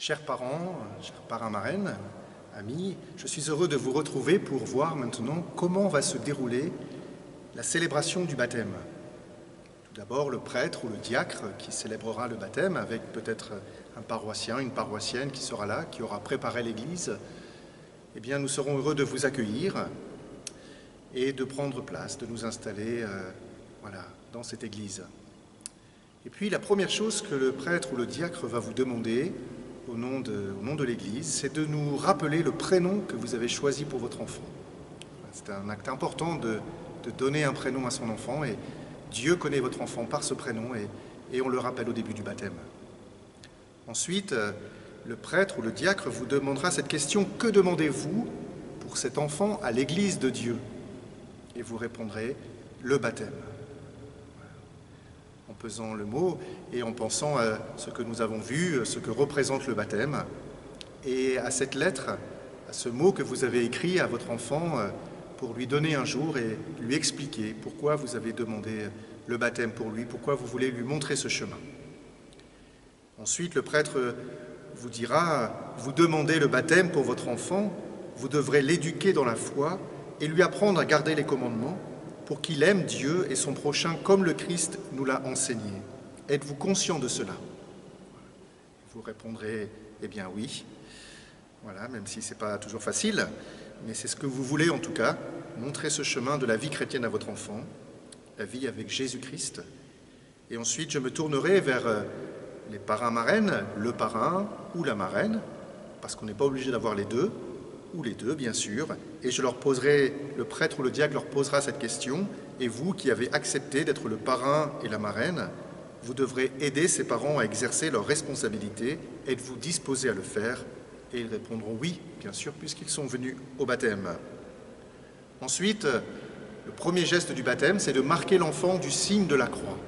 Chers parents, chers parrains-marraines, amis, je suis heureux de vous retrouver pour voir maintenant comment va se dérouler la célébration du baptême. Tout d'abord, le prêtre ou le diacre qui célébrera le baptême avec peut-être un paroissien, une paroissienne qui sera là, qui aura préparé l'église. Eh bien, nous serons heureux de vous accueillir et de prendre place, de nous installer dans cette église. Et puis, la première chose que le prêtre ou le diacre va vous demander au nom de l'Église, c'est de nous rappeler le prénom que vous avez choisi pour votre enfant. C'est un acte important de donner un prénom à son enfant, et Dieu connaît votre enfant par ce prénom, et on le rappelle au début du baptême. Ensuite, le prêtre ou le diacre vous demandera cette question: que demandez-vous pour cet enfant à l'Église de Dieu? Et vous répondrez: le baptême. En pesant le mot et en pensant à ce que nous avons vu, ce que représente le baptême, et à cette lettre, à ce mot que vous avez écrit à votre enfant pour lui donner un jour et lui expliquer pourquoi vous avez demandé le baptême pour lui, pourquoi vous voulez lui montrer ce chemin. Ensuite, le prêtre vous dira: vous demandez le baptême pour votre enfant, vous devrez l'éduquer dans la foi et lui apprendre à garder les commandements, pour qu'il aime Dieu et son prochain comme le Christ nous l'a enseigné. Êtes-vous conscient de cela? Vous répondrez: eh bien oui. Voilà, même si ce n'est pas toujours facile, mais c'est ce que vous voulez en tout cas, montrer ce chemin de la vie chrétienne à votre enfant, la vie avec Jésus-Christ. Et ensuite, je me tournerai vers les parrains-marraines, le parrain ou la marraine, parce qu'on n'est pas obligé d'avoir les deux, ou les deux, bien sûr, et je leur poserai, le prêtre ou le diacre leur posera cette question, et vous qui avez accepté d'être le parrain et la marraine, vous devrez aider ces parents à exercer leurs responsabilités. Êtes-vous disposés à le faire? Et ils répondront oui, bien sûr, puisqu'ils sont venus au baptême. Ensuite, le premier geste du baptême, c'est de marquer l'enfant du signe de la croix.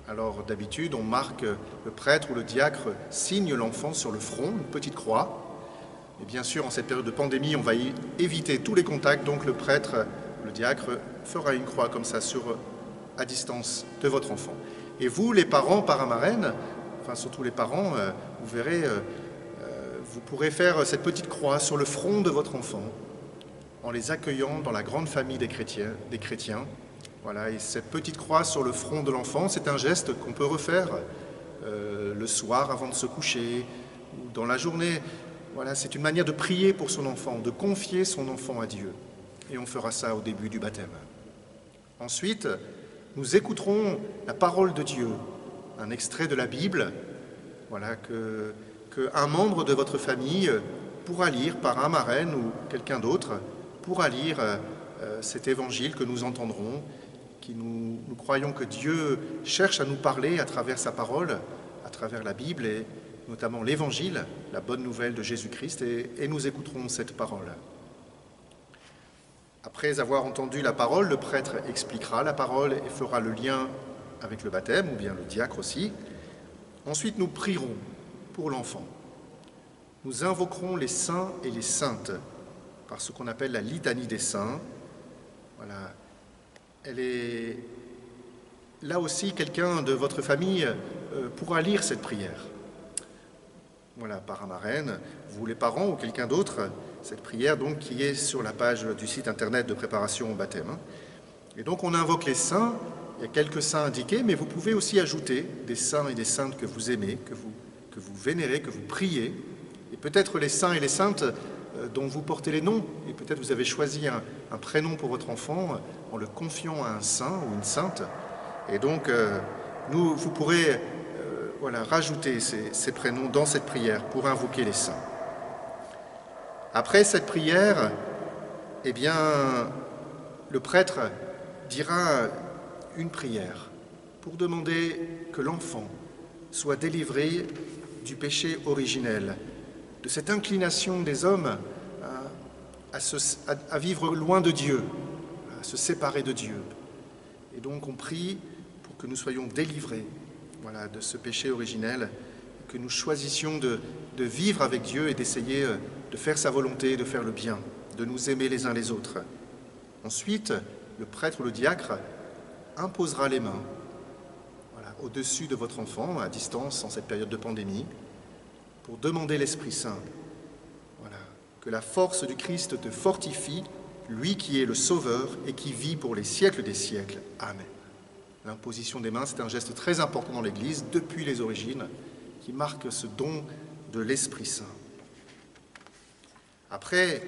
Alors, d'habitude, on marque, le prêtre ou le diacre signe l'enfant sur le front, une petite croix. Et bien sûr, en cette période de pandémie, on va éviter tous les contacts, donc le prêtre, le diacre, fera une croix comme ça à distance de votre enfant. Et vous, les parents, parrains-marraines, enfin surtout les parents, vous verrez, vous pourrez faire cette petite croix sur le front de votre enfant, en les accueillant dans la grande famille des chrétiens. Voilà, et cette petite croix sur le front de l'enfant, c'est un geste qu'on peut refaire le soir avant de se coucher, ou dans la journée. Voilà, c'est une manière de prier pour son enfant, de confier son enfant à Dieu. Et on fera ça au début du baptême. Ensuite, nous écouterons la parole de Dieu, un extrait de la Bible, voilà, qu'un membre de votre famille pourra lire, parrain, marraine ou quelqu'un d'autre, pourra lire cet évangile que nous entendrons, nous croyons que Dieu cherche à nous parler à travers sa parole, à travers la Bible, et notamment l'Évangile, la bonne nouvelle de Jésus-Christ, et nous écouterons cette parole. Après avoir entendu la parole, le prêtre expliquera la parole et fera le lien avec le baptême, ou bien le diacre aussi. Ensuite, nous prierons pour l'enfant. Nous invoquerons les saints et les saintes par ce qu'on appelle la litanie des saints. Voilà. Elle est... Là aussi, quelqu'un de votre famille pourra lire cette prière. Voilà, parrain, marraine, vous les parents ou quelqu'un d'autre, cette prière donc qui est sur la page du site internet de préparation au baptême. Et donc on invoque les saints, il y a quelques saints indiqués, mais vous pouvez aussi ajouter des saints et des saintes que vous aimez, que vous vénérez, que vous priez, et peut-être les saints et les saintes dont vous portez les noms, et peut-être vous avez choisi un prénom pour votre enfant en le confiant à un saint ou une sainte, et donc vous pourrez rajouter ces prénoms dans cette prière pour invoquer les saints. Après cette prière, eh bien, le prêtre dira une prière pour demander que l'enfant soit délivré du péché originel, de cette inclination des hommes à vivre loin de Dieu, à se séparer de Dieu. Et donc on prie pour que nous soyons délivrés de ce péché originel, que nous choisissions de vivre avec Dieu et d'essayer de faire sa volonté, de faire le bien, de nous aimer les uns les autres. Ensuite, le prêtre ou le diacre imposera les mains au-dessus de votre enfant, à distance, en cette période de pandémie, pour demander l'Esprit Saint. Voilà. Que la force du Christ te fortifie, lui qui est le Sauveur et qui vit pour les siècles des siècles. Amen. L'imposition des mains, c'est un geste très important dans l'Église, depuis les origines, qui marque ce don de l'Esprit Saint. Après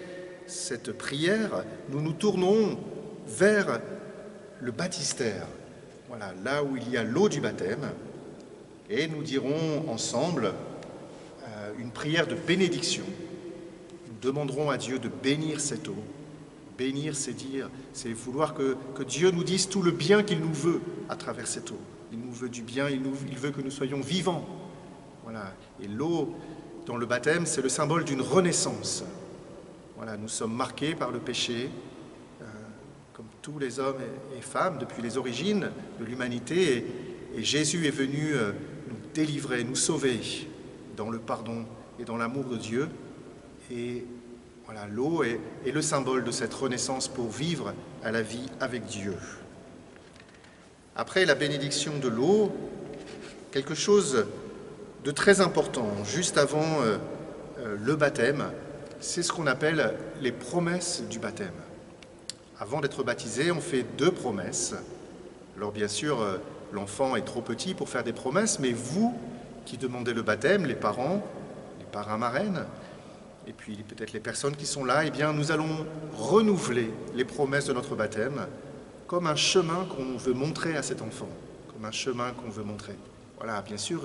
cette prière, nous nous tournons vers le baptistère. Voilà, là où il y a l'eau du baptême, et nous dirons ensemble une prière de bénédiction. Nous demanderons à Dieu de bénir cette eau. Bénir, c'est dire, c'est vouloir que Dieu nous dise tout le bien qu'il nous veut à travers cette eau. Il nous veut du bien, il veut que nous soyons vivants. Voilà. Et l'eau, dans le baptême, c'est le symbole d'une renaissance. Voilà, nous sommes marqués par le péché, comme tous les hommes et femmes depuis les origines de l'humanité. Et Jésus est venu nous délivrer, nous sauver dans le pardon et dans l'amour de Dieu. Et voilà, l'eau est le symbole de cette renaissance pour vivre à la vie avec Dieu. Après la bénédiction de l'eau, quelque chose de très important, juste avant le baptême, c'est ce qu'on appelle les promesses du baptême. Avant d'être baptisé, on fait 2 promesses. Alors bien sûr, l'enfant est trop petit pour faire des promesses, mais vous qui demandez le baptême, les parents, les parrains marraines, et puis peut-être les personnes qui sont là, eh bien nous allons renouveler les promesses de notre baptême comme un chemin qu'on veut montrer à cet enfant, comme un chemin qu'on veut montrer. Voilà, bien sûr,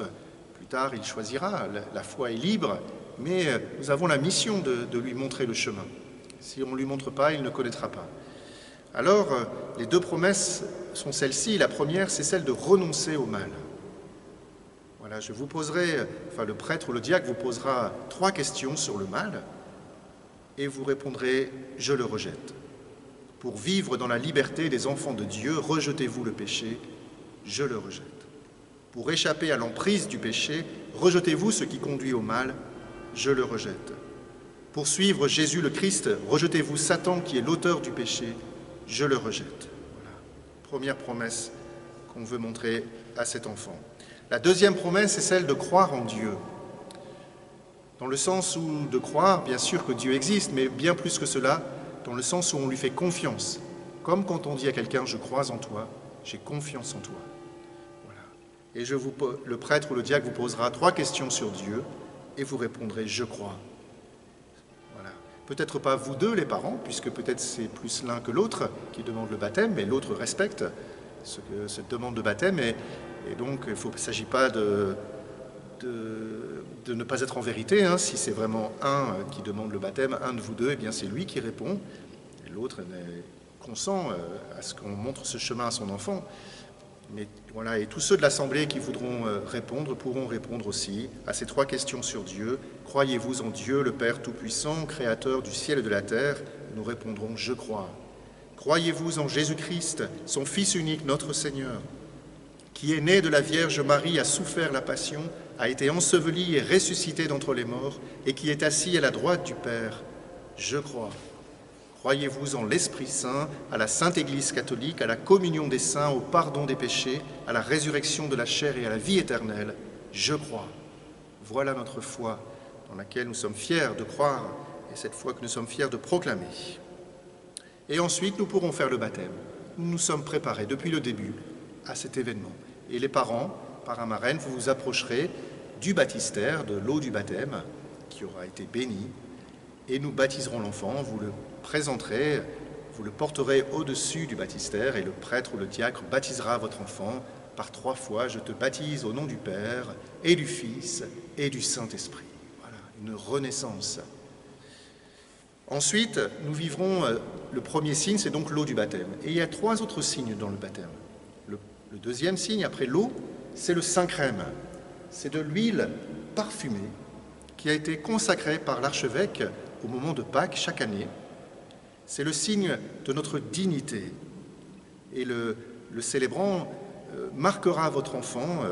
plus tard il choisira, la foi est libre, mais nous avons la mission de lui montrer le chemin. Si on ne lui montre pas, il ne connaîtra pas. Alors, les 2 promesses sont celles-ci. La première, c'est celle de renoncer au mal. Voilà, je vous poserai, le prêtre ou le diacre vous posera 3 questions sur le mal et vous répondrez « je le rejette ». Pour vivre dans la liberté des enfants de Dieu, rejetez-vous le péché, je le rejette. Pour échapper à l'emprise du péché, rejetez-vous ce qui conduit au mal, je le rejette. Pour suivre Jésus le Christ, rejetez-vous Satan qui est l'auteur du péché, je le rejette. Voilà. Première promesse qu'on veut montrer à cet enfant. La deuxième promesse est celle de croire en Dieu. Dans le sens où de croire, bien sûr que Dieu existe, mais bien plus que cela, dans le sens où on lui fait confiance. Comme quand on dit à quelqu'un « je crois en toi, j'ai confiance en toi ». Voilà. Et le prêtre ou le diacre vous posera 3 questions sur Dieu et vous répondrez « je crois ». Voilà. Peut-être pas vous deux, les parents, puisque peut-être c'est plus l'un que l'autre qui demande le baptême, mais l'autre respecte cette demande de baptême. Et donc, il ne s'agit pas de ne pas être en vérité. Hein. Si c'est vraiment un qui demande le baptême, un de vous deux, eh bien c'est lui qui répond. Et l'autre consent à ce qu'on montre ce chemin à son enfant. Mais voilà, et tous ceux de l'Assemblée qui voudront répondre pourront répondre aussi à ces 3 questions sur Dieu. Croyez-vous en Dieu, le Père Tout-Puissant, Créateur du ciel et de la terre? Nous répondrons « Je crois ». Croyez-vous en Jésus-Christ, son Fils unique, notre Seigneur, qui est né de la Vierge Marie, a souffert la passion, a été enseveli et ressuscité d'entre les morts, et qui est assis à la droite du Père? Je crois. Croyez-vous en l'Esprit Saint, à la Sainte Église catholique, à la communion des saints, au pardon des péchés, à la résurrection de la chair et à la vie éternelle? Je crois. Voilà notre foi, dans laquelle nous sommes fiers de croire, et cette foi que nous sommes fiers de proclamer. Et ensuite, nous pourrons faire le baptême. Nous nous sommes préparés depuis le début à cet événement. Et les parents, parrains marraines, vous vous approcherez du baptistère, de l'eau du baptême, qui aura été bénie, et nous baptiserons l'enfant, vous le présenterez, vous le porterez au-dessus du baptistère, et le prêtre ou le diacre baptisera votre enfant par 3 fois. Je te baptise au nom du Père, et du Fils, et du Saint-Esprit. Voilà, une renaissance. Ensuite, nous vivrons le premier signe, c'est donc l'eau du baptême. Et il y a 3 autres signes dans le baptême. Le deuxième signe, après l'eau, c'est le Saint-Crème. C'est de l'huile parfumée qui a été consacrée par l'archevêque au moment de Pâques chaque année. C'est le signe de notre dignité. Et le célébrant marquera votre enfant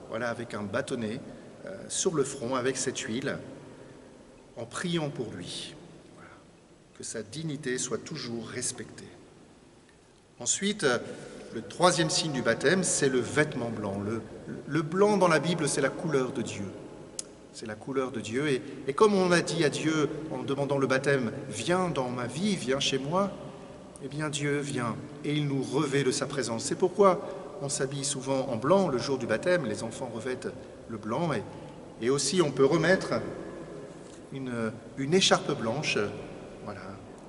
voilà, avec un bâtonnet sur le front avec cette huile en priant pour lui. Voilà. Que sa dignité soit toujours respectée. Ensuite, le 3e signe du baptême, c'est le vêtement blanc. Le blanc dans la Bible, c'est la couleur de Dieu. c'est la couleur de Dieu. Et comme on a dit à Dieu en demandant le baptême, viens dans ma vie, viens chez moi, eh bien Dieu vient et il nous revêt de sa présence. C'est pourquoi on s'habille souvent en blanc le jour du baptême, les enfants revêtent le blanc, et aussi on peut remettre une écharpe blanche, voilà,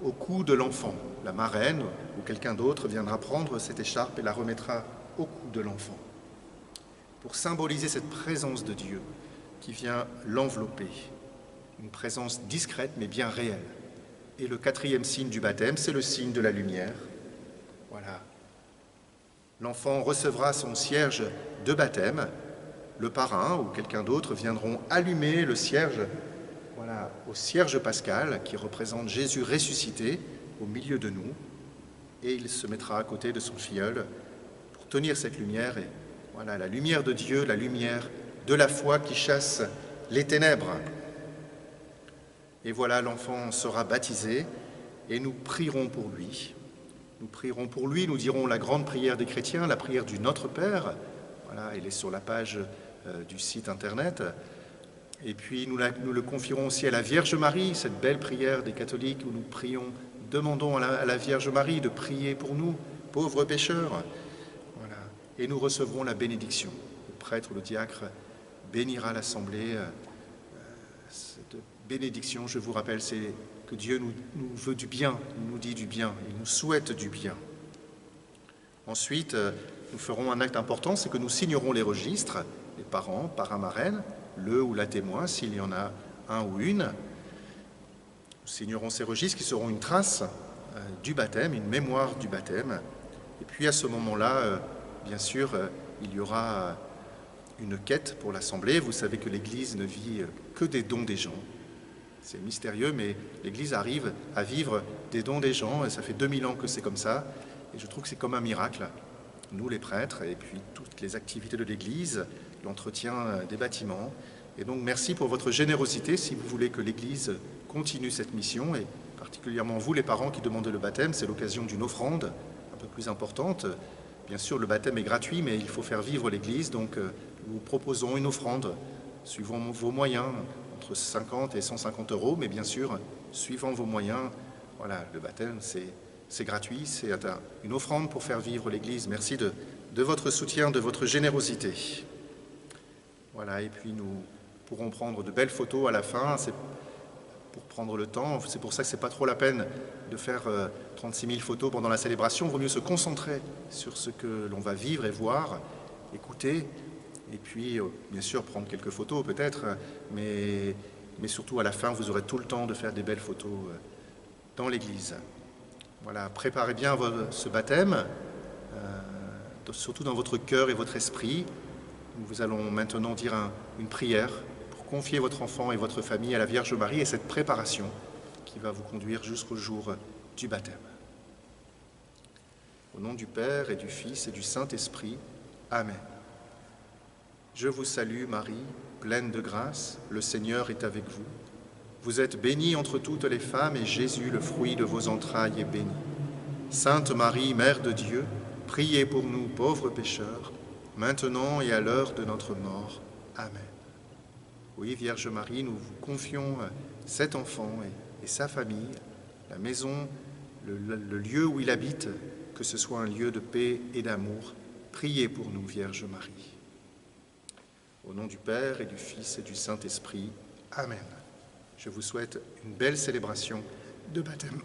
au cou de l'enfant. La marraine ou quelqu'un d'autre viendra prendre cette écharpe et la remettra au cou de l'enfant, pour symboliser cette présence de Dieu qui vient l'envelopper, une présence discrète mais bien réelle. Et le quatrième signe du baptême, c'est le signe de la lumière. Voilà. L'enfant recevra son cierge de baptême, le parrain ou quelqu'un d'autre viendront allumer le cierge, voilà, au cierge pascal qui représente Jésus ressuscité au milieu de nous, et il se mettra à côté de son filleul pour tenir cette lumière, et voilà, la lumière de Dieu, la lumière de la foi qui chasse les ténèbres. Et voilà, l'enfant sera baptisé et nous prierons pour lui. Nous prierons pour lui, nous dirons la grande prière des chrétiens, la prière du Notre Père. Voilà, elle est sur la page du site internet. Et puis nous le confierons aussi à la Vierge Marie, cette belle prière des catholiques où nous prions, demandons à la Vierge Marie de prier pour nous, pauvres pécheurs. Voilà. Et nous recevrons la bénédiction. Le prêtre ou le diacre bénira l'assemblée. Cette bénédiction, je vous rappelle, c'est que Dieu nous veut du bien, il nous dit du bien, il nous souhaite du bien. Ensuite, nous ferons un acte important, c'est que nous signerons les registres, les parents, parrain, marraine, le ou la témoin, s'il y en a un ou une. Nous signerons ces registres qui seront une trace du baptême, une mémoire du baptême. Et puis à ce moment-là, bien sûr, il y aura une quête pour l'Assemblée. Vous savez que l'Église ne vit que des dons des gens. C'est mystérieux, mais l'Église arrive à vivre des dons des gens, et ça fait 2000 ans que c'est comme ça, et je trouve que c'est comme un miracle. Nous, les prêtres, et puis toutes les activités de l'Église, l'entretien des bâtiments. Et donc, merci pour votre générosité, si vous voulez que l'Église continue cette mission, et particulièrement vous, les parents qui demandez le baptême, c'est l'occasion d'une offrande un peu plus importante. Bien sûr, le baptême est gratuit, mais il faut faire vivre l'Église, donc nous vous proposons une offrande, suivant vos moyens, entre 50 et 150 €, mais bien sûr, suivant vos moyens, voilà, le baptême, c'est gratuit, c'est une offrande pour faire vivre l'Église. Merci de votre soutien, de votre générosité. Voilà, et puis nous pourrons prendre de belles photos à la fin, c'est pour prendre le temps. C'est pour ça que ce n'est pas trop la peine de faire 36 000 photos pendant la célébration. Il vaut mieux se concentrer sur ce que l'on va vivre et voir, écouter, et puis, bien sûr, prendre quelques photos peut-être, mais surtout à la fin, vous aurez tout le temps de faire des belles photos dans l'Église. Voilà, préparez bien ce baptême, surtout dans votre cœur et votre esprit. Nous allons maintenant dire une prière pour confier votre enfant et votre famille à la Vierge Marie et cette préparation qui va vous conduire jusqu'au jour du baptême. Au nom du Père et du Fils et du Saint-Esprit, Amen. Je vous salue Marie, pleine de grâce, le Seigneur est avec vous. Vous êtes bénie entre toutes les femmes et Jésus, le fruit de vos entrailles, est béni. Sainte Marie, Mère de Dieu, priez pour nous pauvres pécheurs, maintenant et à l'heure de notre mort. Amen. Oui, Vierge Marie, nous vous confions cet enfant et sa famille, la maison, le lieu où il habite, que ce soit un lieu de paix et d'amour. Priez pour nous, Vierge Marie. Au nom du Père et du Fils et du Saint-Esprit. Amen. Je vous souhaite une belle célébration de baptême.